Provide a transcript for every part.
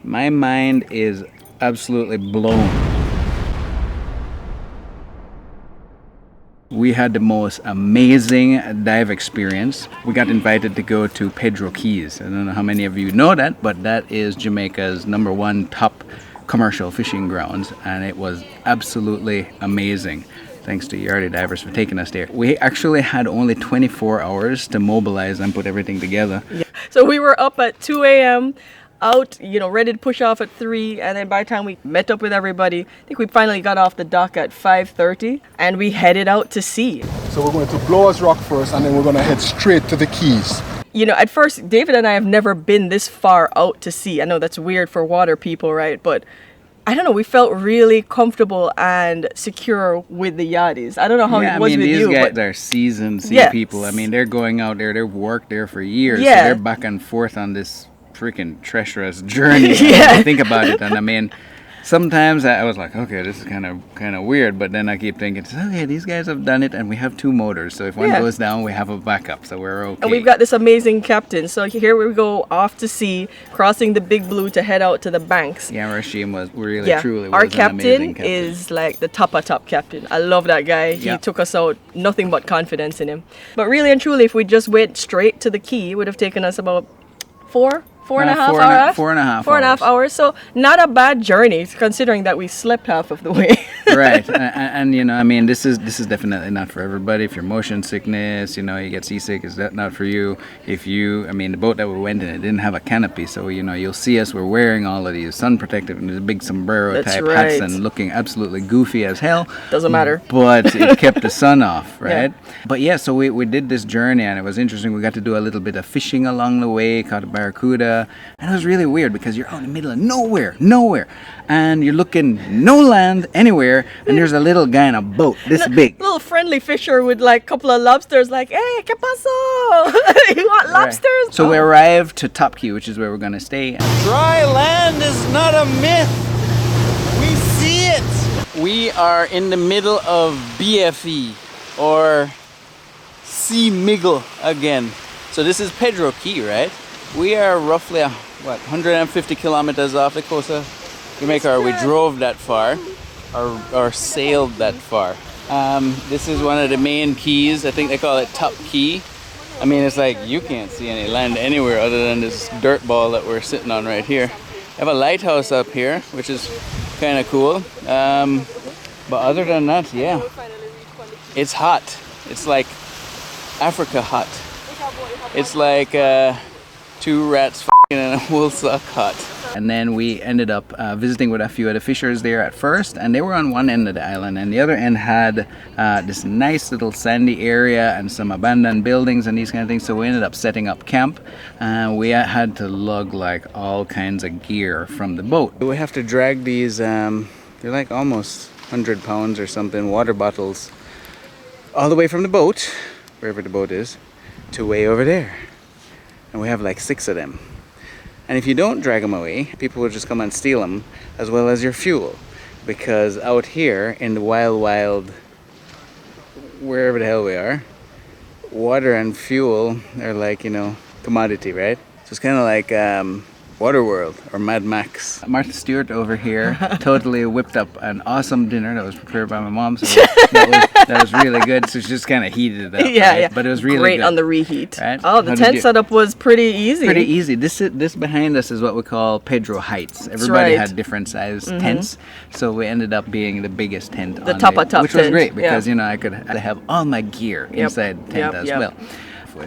My mind is absolutely blown. We had the most amazing dive experience. We got invited to go to Pedro Cays. I don't know how many of you know that, but that is Jamaica's #1 top commercial fishing grounds, and it was absolutely amazing. Thanks to Yardie Divers for taking us there. We actually had only 24 hours to mobilize and put everything together. Yeah. So we were up at 2 a.m. out, ready to push off at 3, and then by the time we met up with everybody, I think we finally got off the dock at 5:30, and we headed out to sea. So we're going to Blowers Rock first, and then we're going to head straight to the Keys. At first, David and I have never been this far out to sea. I know that's weird for water people, right? But I don't know, we felt really comfortable and secure with the Yardies. I don't know how it was with you. These guys are seasoned sea people. I mean, they're going out there, they've worked there for years. Yeah. So they're back and forth on this freaking treacherous journey. Think about it. And I mean, sometimes I was like, okay, this is kind of weird, but then I keep thinking, okay, these guys have done it, and we have 2 motors, so if one goes down, we have a backup, so we're okay. And we've got this amazing captain. So here we go off to sea, crossing the Big Blue to head out to the banks. Yeah, Rashim was truly our was an amazing captain. Is like the top captain. I love that guy. He took us out, nothing but confidence in him. But really and truly, if we just went straight to the quay, it would have taken us about 4 and a half hours. So not a bad journey, considering that we slept half of the way. Right, and I mean, this is definitely not for everybody. If you're motion sickness, you get seasick, is that not for you? The boat that we went in, it didn't have a canopy, so you'll see us. We're wearing all of these sun protective and these big sombrero type hats and looking absolutely goofy as hell. Doesn't matter. But it kept the sun off, right? Yeah. But yeah, so we did this journey, and it was interesting. We got to do a little bit of fishing along the way, caught a barracuda. And it was really weird because you're out in the middle of nowhere, and you're looking no land anywhere, and there's a little guy in a boat this big. Little friendly fisher with like a couple of lobsters, like, hey, ¿qué pasó? You want lobsters? Right. So we arrived to Top Key, which is where we're going to stay. Dry land is not a myth. We see it. We are in the middle of BFE, or Sea Miggle again. So this is Pedro Cays, right? We are roughly 150 kilometers off the coast of Jamaica. We drove that far, or sailed that far. This is one of the main keys. I think they call it Top Key. I mean, it's like you can't see any land anywhere other than this dirt ball that we're sitting on right here. I have a lighthouse up here, which is kind of cool. But other than that, yeah, it's hot. It's like Africa hot. It's like 2 rats in a wool sock hut. And then we ended up visiting with a few of the fishers there at first, and they were on one end of the island, and the other end had this nice little sandy area and some abandoned buildings and these kind of things. So we ended up setting up camp. We had to lug like all kinds of gear from the boat. We have to drag these, they're like almost 100 pounds or something, water bottles, all the way from the boat, wherever the boat is, to way over there. And we have like 6 of them. And if you don't drag them away, people will just come and steal them, as well as your fuel. Because out here in the wild, wherever the hell we are, water and fuel are like, commodity, right? So it's kind of like Waterworld or Mad Max. Martha Stewart over here totally whipped up an awesome dinner that was prepared by my mom. So that was really good. So she just kind of heated it up. Yeah. But it was really great good on the reheat. Right? Oh, the tent setup was pretty easy. Pretty easy. This behind us is what we call Pedro Heights. Everybody had different size tents, so we ended up being the biggest tent. The top tent, which was great because I could have all my gear inside the tent as well.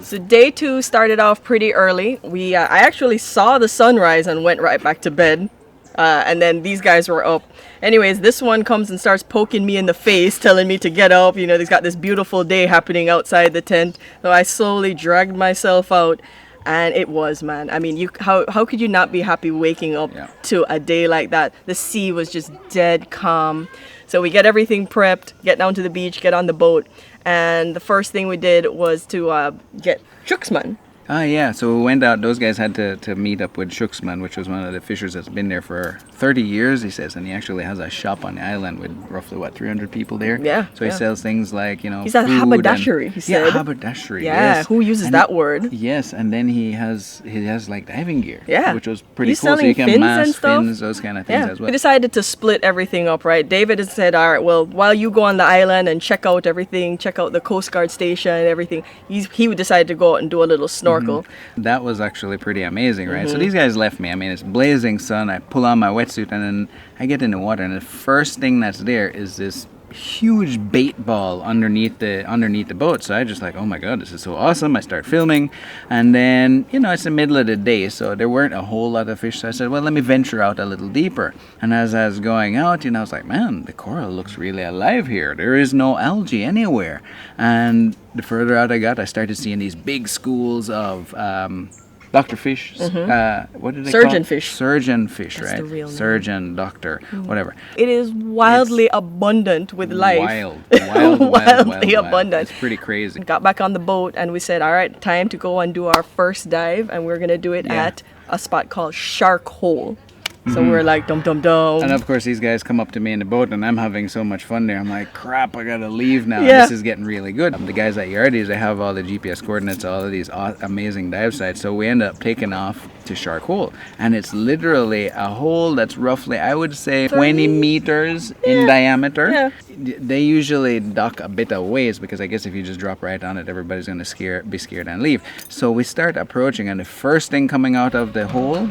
So day 2 started off pretty early. I actually saw the sunrise and went right back to bed. And then these guys were up. Anyways, this one comes and starts poking me in the face, telling me to get up. He's got this beautiful day happening outside the tent. So I slowly dragged myself out. And it was, man. I mean, how could you not be happy waking up to a day like that? The sea was just dead calm. So we get everything prepped, get down to the beach, get on the boat. And the first thing we did was to get Chooksman. Ah, yeah. So we went out. Those guys had to meet up with Shooksman, which was one of the fishers that's been there for 30 years, he says. And he actually has a shop on the island with roughly, 300 people there? Yeah. So he sells things like, He's at food haberdashery, he said. Yeah, haberdashery, Yeah, yes. who uses that word? Yes, and then he has like diving gear. Yeah. Which was pretty He's cool. So selling you can fins mask and stuff. fins, those kind of things as well. We decided to split everything up, right? David has said, all right, well, while you go on the island and check out everything, check out the Coast Guard station and everything, he would decide to go out and do a little snorkel. That was actually pretty amazing, right? So these guys left me. I mean, it's blazing sun. I pull on my wetsuit and then I get in the water, and the first thing that's there is this huge bait ball underneath the boat. So I just like, oh my god, this is so awesome. I start filming, and then it's the middle of the day, so there weren't a whole lot of fish. So I said, well, let me venture out a little deeper. And as I was going out, I was like, man, the coral looks really alive here. There is no algae anywhere. And the further out I got, I started seeing these big schools of Dr. Fish, what did they Surgeon call it? fish. Surgeon fish, That's right? the real name. Surgeon, doctor, whatever. It is wildly abundant with life. Wildly abundant. It's pretty crazy. Got back on the boat and we said, all right, time to go and do our first dive, and we're gonna do it at a spot called Shark Hole. So we're like, dum dum dum. And of course, these guys come up to me in the boat, and I'm having so much fun there. I'm like, crap, I gotta leave now. Yeah. This is getting really good. The guys at Yardie's, they have all the GPS coordinates, all of these amazing dive sites. So we end up taking off to Shark Hole, and it's literally a hole that's roughly, I would say, 20 meters in diameter. Yeah. They usually dock a bit of ways because I guess if you just drop right on it, everybody's gonna be scared and leave. So we start approaching, and the first thing coming out of the hole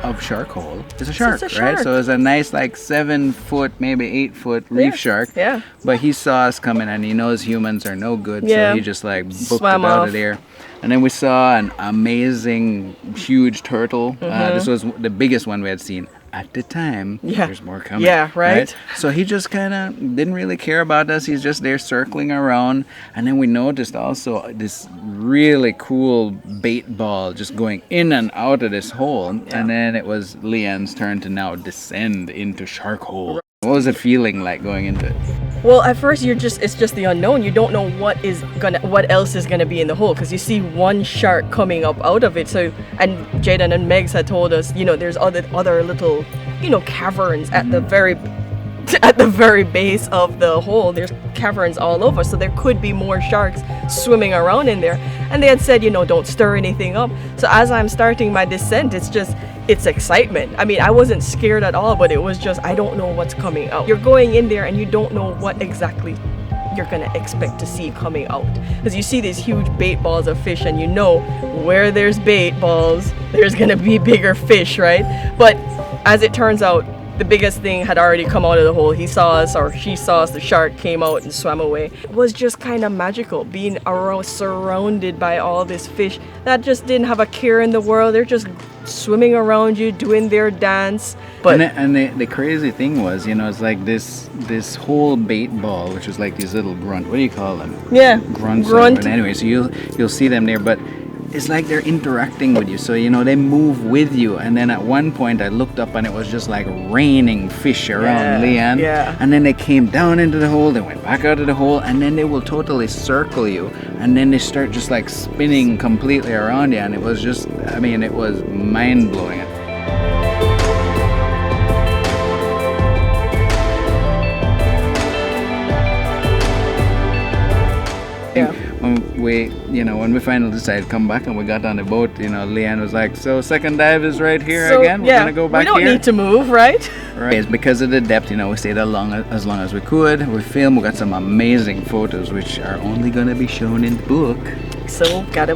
of Shark Hole is a shark, right? So it's a nice 7 foot, maybe 8 foot reef shark. Yeah. But he saw us coming, and he knows humans are no good, so he just booked Swam it out off. of there. And then we saw an amazing, huge turtle. This was the biggest one we had seen at the time. Yeah. There's more coming. Yeah, right? So he just kind of didn't really care about us. He's just there circling around. And then we noticed also this really cool bait ball just going in and out of this hole. Yeah. And then it was Leanne's turn to now descend into Shark Hole. What was it feeling like going into it? Well, at first it's just the unknown. You don't know what else is gonna be in the hole, because you see one shark coming up out of it. So, and Jaedon and Meggs had told us, there's other little, caverns at the very base of the hole. There's caverns all over, so there could be more sharks swimming around in there. And they had said, don't stir anything up. So as I'm starting my descent, it's excitement. I mean, I wasn't scared at all, but it was just, I don't know what's coming out. You're going in there and you don't know what exactly you're gonna expect to see coming out, because you see these huge bait balls of fish, and where there's bait balls, there's gonna be bigger fish, right? But as it turns out, the biggest thing had already come out of the hole. He saw us, or she saw us, the shark came out and swam away. It was just kind of magical being surrounded by all this fish that just didn't have a care in the world. They're just swimming around you, doing their dance. But the crazy thing was, it's like this whole bait ball, which was like these little what do you call them? Yeah, Grunts. grunt. But anyway, so you'll see them there, but it's like they're interacting with you. So, they move with you. And then at one point I looked up and it was just like raining fish around Leanne. Yeah. And then they came down into the hole, they went back out of the hole, and then they will totally circle you. And then they start just like spinning completely around you. And it was just, it was mind blowing. Yeah. When we finally decided to come back and we got on the boat, Leanne was like, so second dive is right here So, again? We're yeah, gonna go back we don't here? need to move, right? Right. It's because of the depth, we stayed as long as we could. We filmed, we got some amazing photos, which are only gonna be shown in the book. So gotta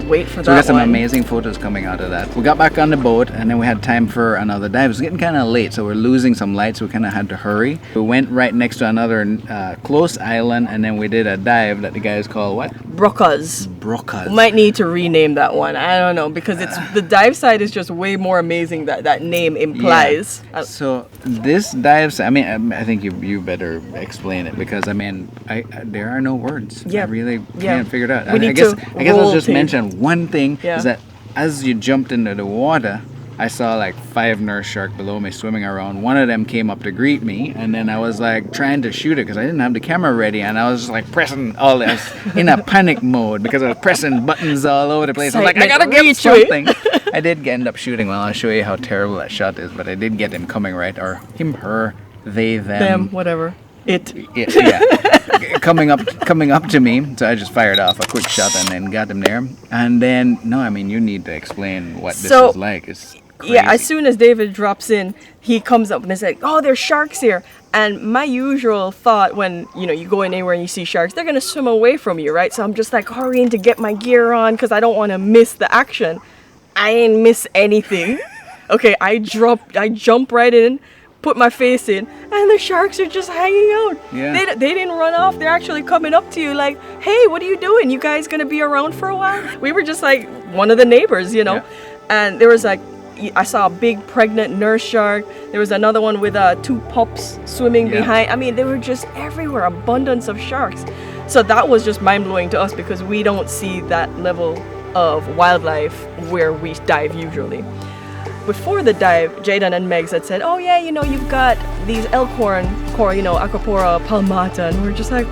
wait for that. So we got some one. amazing photos coming out of that. We got back on the boat, and then we had time for another dive. It was getting kind of late, so we're losing some light, so we kind of had to hurry. We went right next to another close island, and then we did a dive that the guys call what? Brocas. Brocas. Might need to rename that one. I don't know, because it's the dive site is just way more amazing that name implies. Yeah. So this dives, I think you better explain it, because there are no words. Yeah. I really Yeah. can't figure it out. We need I guess I'll roll just tape. mention one thing, Yeah. is that as you jumped into the water, I saw like 5 nurse shark below me swimming around. One of them came up to greet me, and then I was like trying to shoot it because I didn't have the camera ready, and I was just like pressing all this in a panic mode because I was pressing buttons all over the place. I was like, I gotta get something. I did end up shooting. Well, I'll show you how terrible that shot is, but I did get him coming right, or him, her, they, them, whatever. It yeah, coming up to me. So I just fired off a quick shot and then got him there. And then no, I mean you need to explain what this is like. It's crazy. Yeah, as soon as David drops in, he comes up and is like, "Oh, there's sharks here." And my usual thought when you go in anywhere and you see sharks, they're gonna swim away from you, right? So I'm just like hurrying to get my gear on because I don't want to miss the action. I ain't miss anything. Okay, I jump right in. Put my face in, and the sharks are just hanging out. Yeah. They didn't run off. They're actually coming up to you like, "Hey, what are you doing? You guys gonna be around for a while?" We were just like one of the neighbors, Yeah. And there was like, I saw a big pregnant nurse shark. There was another one with 2 pups swimming behind. I mean, they were just everywhere, abundance of sharks. So that was just mind-blowing to us because we don't see that level of wildlife where we dive usually. Before the dive, Jaedon and Meggs had said, "Oh yeah, you've got these elkhorn, Acropora palmata," and we're just like,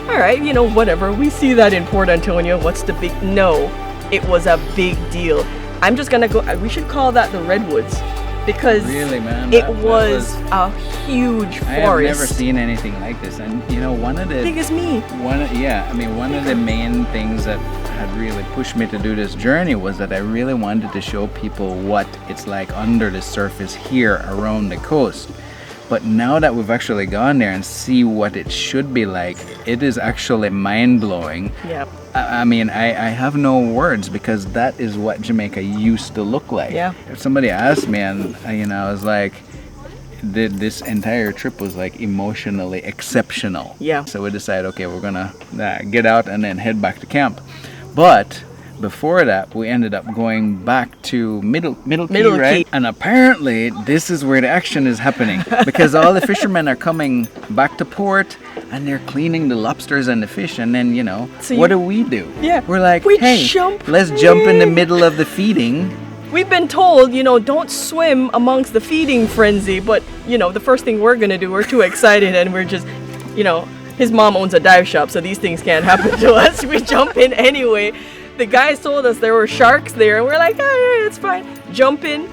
"All right, whatever. We see that in Port Antonio. What's the big?" No, it was a big deal. I'm just gonna go. We should call that the redwoods, because really, man, it was a huge forest. I have never seen anything like this, and one of the big as me. One of the main things that had really pushed me to do this journey was that I really wanted to show people what it's like under the surface here around the coast. But now that we've actually gone there and see what it should be like, it is actually mind-blowing. Yep. I mean, I have no words because that is what Jamaica used to look like. Yeah. If somebody asked me, and I was like, this entire trip was like emotionally exceptional. Yeah. So we decided, okay, we're gonna get out and then head back to camp. But before that, we ended up going back to Middle Key, right? And apparently, this is where the action is happening because all the fishermen are coming back to port and they're cleaning the lobsters and the fish. And then, So what do? Yeah. We're like, We hey, jump let's jump in the middle of the feeding. We've been told, don't swim amongst the feeding frenzy, but, the first thing we're gonna do, we're too excited and we're just, his mom owns a dive shop, so these things can't happen to us. We jump in anyway. The guys told us there were sharks there, and we're like, oh, yeah, it's fine. Jump in.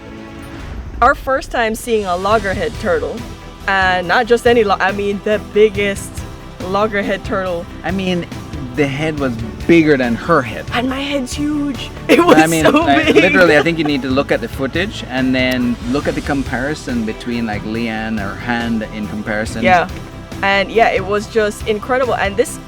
Our first time seeing a loggerhead turtle, and not just any, the biggest loggerhead turtle. I mean, the head was bigger than her head. And my head's huge. It was so big. Literally, I think you need to look at the footage and then look at the comparison between like Leanne or Hand in comparison. Yeah. And yeah, it was just incredible. And this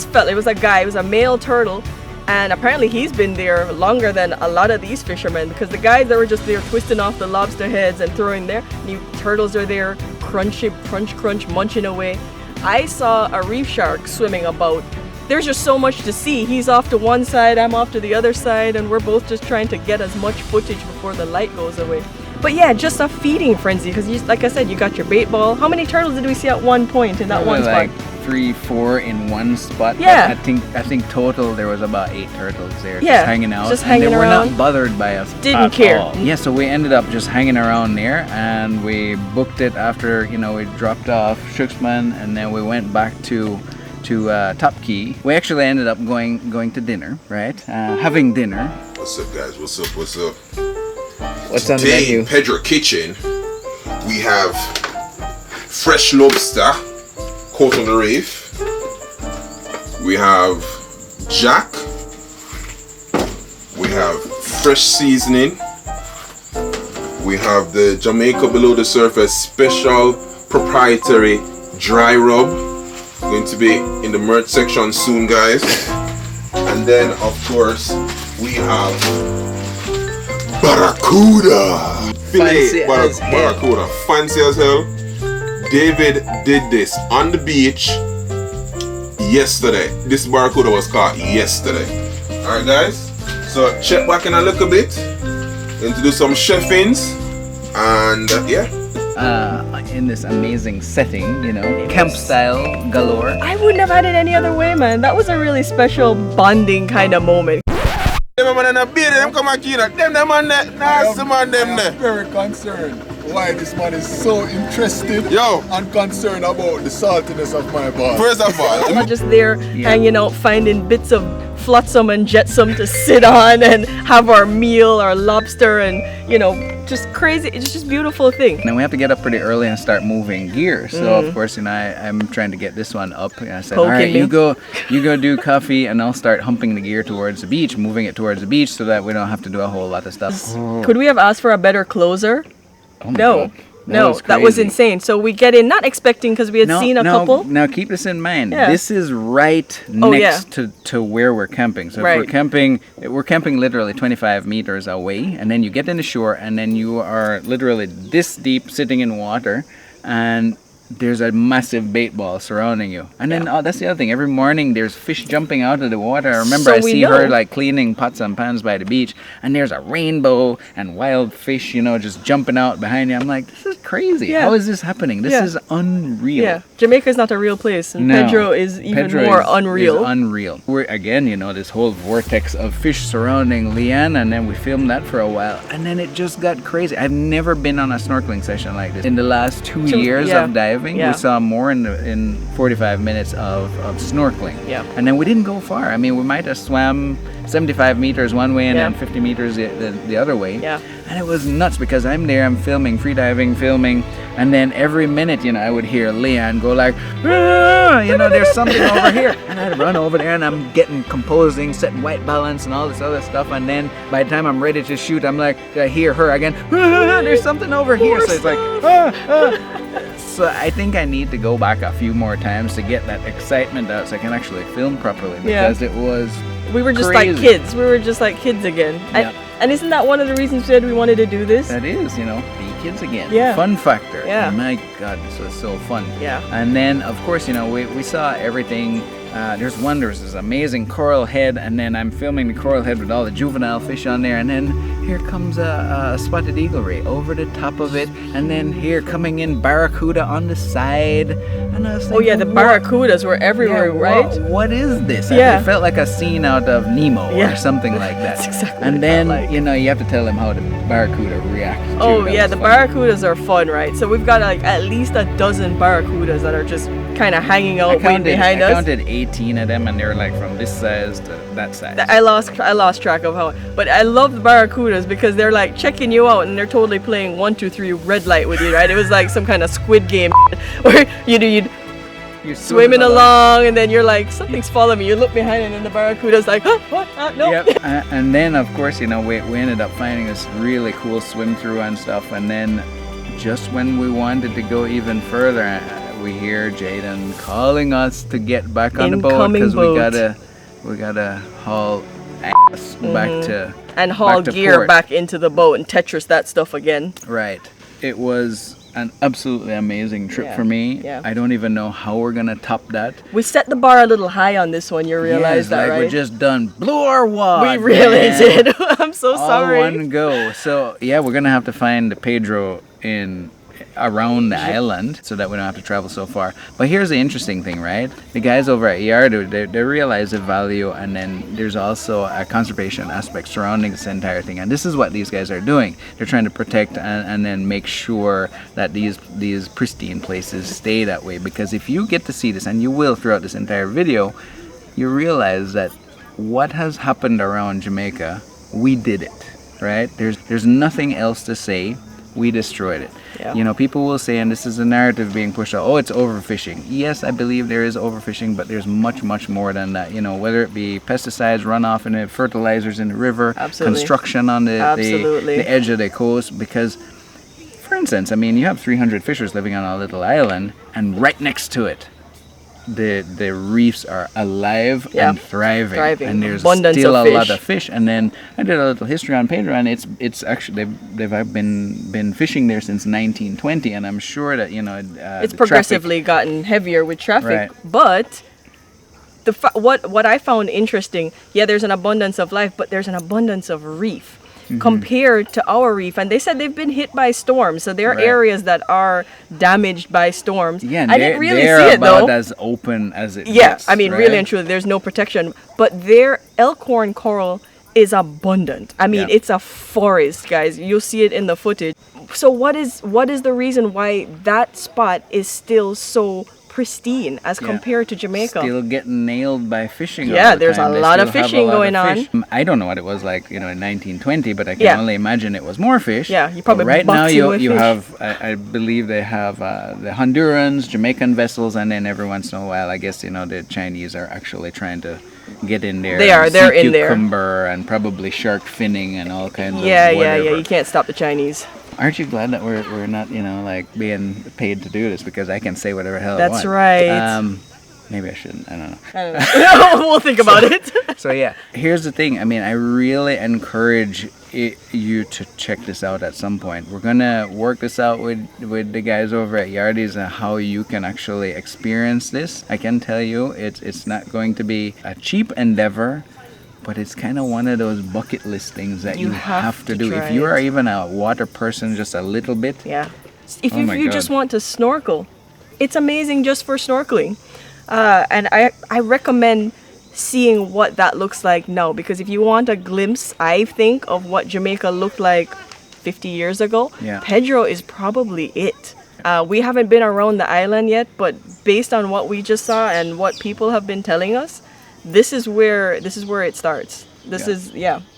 fella, it was a guy, it was a male turtle, and apparently he's been there longer than a lot of these fishermen, because the guys that were just there twisting off the lobster heads and throwing there, new turtles are there, crunch, munching away. I saw a reef shark swimming about. There's just so much to see. He's off to one side, I'm off to the other side, and we're both just trying to get as much footage before the light goes away. But yeah, just a feeding frenzy, because like I said, you got your bait ball. How many turtles did we see at one point in that one spot? Like 3, 4 in one spot. Yeah. But I think total there was about 8 turtles there, yeah, just hanging out. Just hanging and they around. were not bothered by us. Didn't care. All. Yeah, so we ended up just hanging around there, and we booked it after we dropped off Shooksman, and then we went back to Top Key. We actually ended up going to dinner, right? Having dinner. What's up, guys? What's up? What's on the Today menu? in Pedro Kitchen, we have fresh lobster caught on the reef. We have jack. We have fresh seasoning. We have the Jamaica below the surface special proprietary dry rub. Going to be in the merch section soon, guys. And then, of course, we have barracuda. Fancy as hell. Barracuda. Fancy as hell. David did this on the beach yesterday. This barracuda was caught yesterday. Alright, guys. So check back in a little bit. Going to do some chefings. And yeah. In this amazing setting, camp style galore. I wouldn't have had it any other way, man. That was a really special bonding kind of moment. Them man and beer, them come and kill them man there. Nah, some man them there. Very concerned why this man is so interested Yo. and concerned about the saltiness of my bar. First of all, We're just there hanging out, finding bits of flotsam and jetsam to sit on and have our meal, our lobster, and just crazy. It's just a beautiful thing. And we have to get up pretty early and start moving gear. So of course, I'm trying to get this one up. And I said, all right, you go do coffee, and I'll start humping the gear towards the beach, moving it towards the beach, so that we don't have to do a whole lot of stuff. Could we have asked for a better closer? Oh my No. God. No, that was insane. So we get in, not expecting, because we had seen a couple. Now keep this in mind. Yeah. This is right next to where we're camping. So if we're camping literally 25 meters away, and then you get in the shore, and then you are literally this deep sitting in water, and there's a massive bait ball surrounding you. And then that's the other thing. Every morning there's fish jumping out of the water. I remember I see her like cleaning pots and pans by the beach, and there's a rainbow and wild fish, just jumping out behind you. I'm like, this is crazy. Yeah. How is this happening? This is unreal. Yeah, Jamaica is not a real place, and No. Pedro is even more unreal. Is unreal. We're again, this whole vortex of fish surrounding Leanne, and then we filmed that for a while, and then it just got crazy. I've never been on a snorkeling session like this. In the last 2 years of diving, we saw more in 45 minutes of snorkeling. Yeah. And then we didn't go far. I mean, we might have swam 75 meters one way and then 50 meters the other way. Yeah. And it was nuts because I'm there, I'm filming, free diving, and then every minute, I would hear Leanne go like, there's something over here. And I'd run over there and I'm getting composing, setting white balance and all this other stuff. And then by the time I'm ready to shoot, I'm like, I hear her again, there's something over here. So it's like, So I think I need to go back a few more times to get that excitement out so I can actually film properly, because it was We were just crazy. like kids. We were just like kids again. Yeah. And isn't that one of the reasons we said we wanted to do this? That is, be kids again. Yeah. Fun factor. Yeah. My God, this was so fun. Yeah. And then, of course, we saw everything. There's this amazing coral head, and then I'm filming the coral head with all the juvenile fish on there, and then here comes a spotted eagle ray over the top of it, and then here coming in barracuda on the side. And I was thinking, Oh yeah, the barracudas were everywhere, right? What is this? Yeah. It felt like a scene out of Nemo or something like that. That's exactly And what it then, felt like. you have to tell them how the barracuda react. Oh yeah, the barracudas are fun, right? So we've got like at least a dozen barracudas that are just kind of hanging out waiting behind us. I counted 18 of them, and they were like from this size to that size. I lost track of how, but I love the barracudas because they're like checking you out and they're totally playing 1, 2, 3 red light with you, right? It was like some kind of Squid Game where you'd You're swimming along and then you're like, something's following me. You look behind and then the barracuda's like, huh, what? No. Yep. And then of course, we ended up finding this really cool swim through and stuff, and then just when we wanted to go even further, we hear Jaedon calling us to get back on the boat because we gotta haul ass back to and haul gear port. back into the boat and Tetris that stuff again. Right. It was an absolutely amazing trip Yeah, for me. yeah. I don't even know how we're gonna top that. We set the bar a little high on this one. You realize that, right? We just blew our wad. We really man. did. I'm so All sorry. one go. So yeah, we're gonna have to find Pedro around the island so that we don't have to travel so far. But here's the interesting thing, right? The guys over at Yardie, they realize the value, and then there's also a conservation aspect surrounding this entire thing. And this is what these guys are doing. They're trying to protect and then make sure that these pristine places stay that way. Because if you get to see this, and you will throughout this entire video, you realize that what has happened around Jamaica, we did it, right? There's nothing else to say. We destroyed it. Yeah. People will say, and this is a narrative being pushed out, oh, it's overfishing. Yes, I believe there is overfishing, but there's much, much more than that. Whether it be pesticides, runoff in the fertilizers in the river, Absolutely. construction on the edge of the coast. Because, for instance, you have 300 fishers living on a little island, and right next to it, the reefs are alive and thriving, and there's abundance still of a fish. lot of fish. And then I did a little history on Pedro, and it's actually they've been fishing there since 1920, and I'm sure that It's progressively gotten heavier with traffic, Right. but what I found interesting, there's an abundance of life, but there's an abundance of reef. Compared to our reef, and they said they've been hit by storms, so there are Right. areas that are damaged by storms. Yeah, and I didn't really they're see it though. about as open as it Yeah, gets, really right? and truly, there's no protection, but their elkhorn coral is abundant. I mean, Yeah. it's a forest, guys. You'll see it in the footage. So what is the reason why that spot is still so pristine as Yeah. compared to Jamaica? Still getting nailed by fishing. Yeah, all the there's a time. They lot of still have a fishing lot of going on. fish. I don't know what it was like, in 1920, but I can Yeah. only imagine it was more fish. Yeah, you But probably right now boxing with you fish. have, I believe they have the Hondurans, Jamaican vessels, and then every once in a while, I guess the Chinese are actually trying to get in there. They are, and they're sea in there. cucumber and probably shark finning and all kinds of Yeah. whatever. You can't stop the Chinese. Aren't you glad that we're not, being paid to do this, because I can say whatever the hell I want. That's right. Maybe I shouldn't. I don't know. I don't know. We'll think about it. So yeah, here's the thing. I mean, I really encourage you to check this out at some point. We're gonna work this out with the guys over at Yardie's and how you can actually experience this. I can tell you, it's not going to be a cheap endeavor, but it's kind of one of those bucket list things that you have to do. try If you are it. even a water person, just a little bit. Yeah. If Oh my you God. just want to snorkel, it's amazing just for snorkeling. And I recommend seeing what that looks like now, because if you want a glimpse, I think, of what Jamaica looked like 50 years ago, Yeah. Pedro is probably it. We haven't been around the island yet, but based on what we just saw and what people have been telling us, this is where it starts.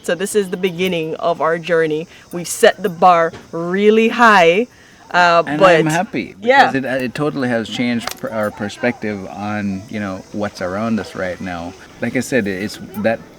So this is the beginning of our journey. We've set the bar really high. And But I'm happy yeah. because it totally has changed our perspective on what's around us right now. Like I said, it's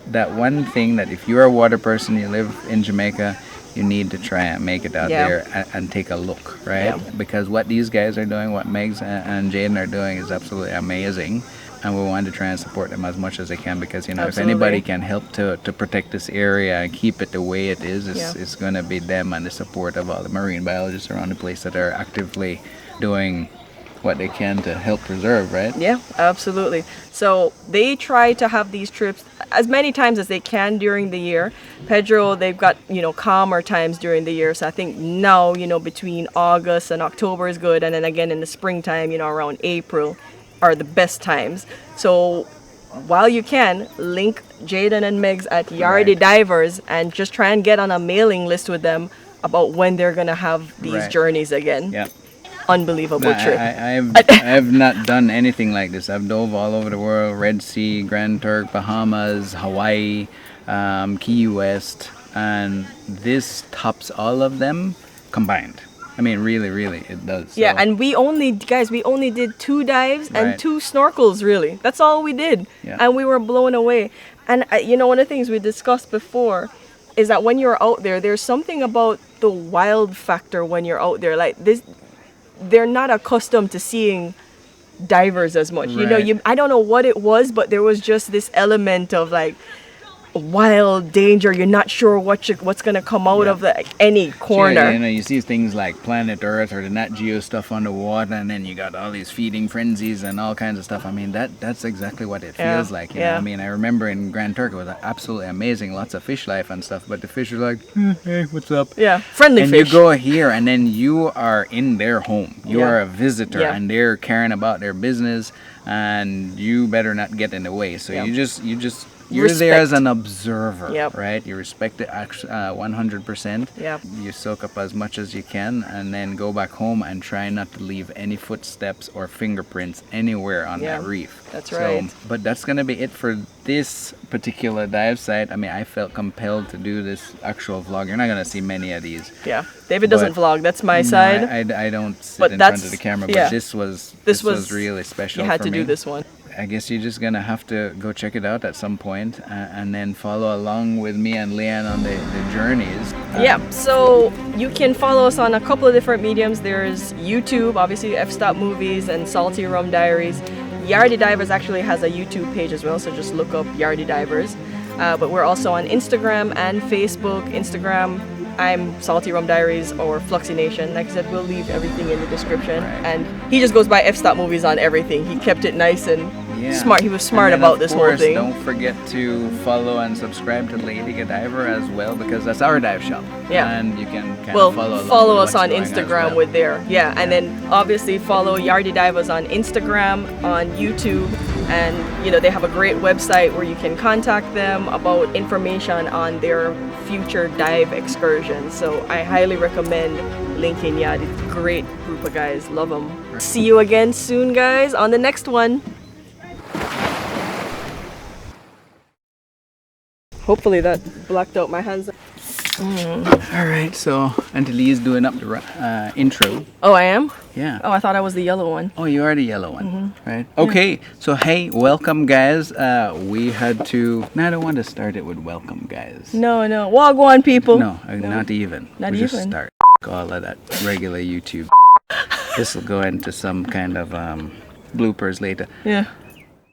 that one thing that if you're a water person, you live in Jamaica, you need to try and make it out Yeah. there and take a look, right? Yeah. Because what these guys are doing, what Meggs and Jaedon are doing, is absolutely amazing. And we want to try and support them as much as they can, because if Absolutely. anybody can help to protect this area and keep it the way it is, Yeah. it's going to be them and the support of all the marine biologists around the place that are actively doing what they can to help preserve, right? Yeah, absolutely. So they try to have these trips as many times as they can during the year. Pedro, they've got, calmer times during the year. So I think now, between August and October is good. And then again in the springtime, around April are the best times. So while you can, link Jaedon and Meggs at Yardie Right. Divers and just try and get on a mailing list with them about when they're going to have these Right. journeys again. Yeah. Unbelievable No, trip. I've not done anything like this. I've dove all over the world: Red Sea, Grand Turk, Bahamas, Hawaii, Key West, and this tops all of them combined. I mean, really, it does. Yeah, So, and we only did 2 dives and Right. 2 snorkels, really. That's all we did. Yeah. And we were blown away. And one of the things we discussed before is that when you're out there, there's something about the wild factor when you're out there. Like this, they're not accustomed to seeing divers as much. Right. I don't know what it was, but there was just this element of like wild danger. You're not sure what's gonna come out Yeah. of any corner. Yeah, you see things like Planet Earth or the Nat Geo stuff on the water, and then you got all these feeding frenzies and all kinds of stuff. I mean, that's exactly what it Yeah, feels like. You yeah. know? I mean, I remember in Grand Turk, it was absolutely amazing, lots of fish life and stuff, but the fish are like, hey, what's up? Yeah, friendly And fish. you go here, and then you are in their home. You Yeah. are a visitor, Yeah. and they're caring about their business, and you better not get in the way. So Yeah. you're there as Respect. an observer, Yep. right? You respect it 100%. Yep. You soak up as much as you can, and then go back home and try not to leave any footsteps or fingerprints anywhere on Yeah, that reef. that's right. But that's gonna be it for this particular dive site. I mean, I felt compelled to do this actual vlog. You're not gonna see many of these. Yeah, David doesn't But- vlog. That's my No, side. I don't sit But in front of that's- the camera, yeah. but this was really special. You had for to me. do this one. I guess you're just gonna have to go check it out at some point, and then follow along with me and Leanne on the journeys. Yeah, so you can follow us on a couple of different mediums. There's YouTube, obviously F-Stop Movies and Salty Rum Diaries. Yardie Divers actually has a YouTube page as well, so just look up Yardie Divers. But we're also on Instagram and Facebook. Instagram, I'm Salty Rum Diaries or Fluxy Nation. Like I said, we'll leave everything in the description. Right. And he just goes by F-Stop Movies on everything. He kept it nice and Yeah. smart. He was smart And then, about of this course, whole thing. Don't forget to follow and subscribe to Lady Godiver as well, because that's our dive shop. Yeah. And you can kind Well, of follow along follow with us what's on going as Instagram well. with there. Yeah, and then obviously follow Yardie Divers on Instagram, on YouTube, And you know, they have a great website where you can contact them about information on their future dive excursions. So I highly recommend linking Yardie. Great group of guys, love them. See you again soon, guys, on the next one. Hopefully that blacked out my hands. All right, so Auntie Lee is doing up the intro. Oh, I am? Yeah. Oh, I thought I was the yellow one. Oh, you are the yellow one, right? Okay, so hey, welcome guys. We had to. No, I don't want to start it with welcome guys. No, no. Wagwan people. No, not even. Not we even. Just start all of that regular YouTube. This will go into some kind of bloopers later. Yeah.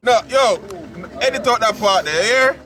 No, yo, edit out that part there, yeah?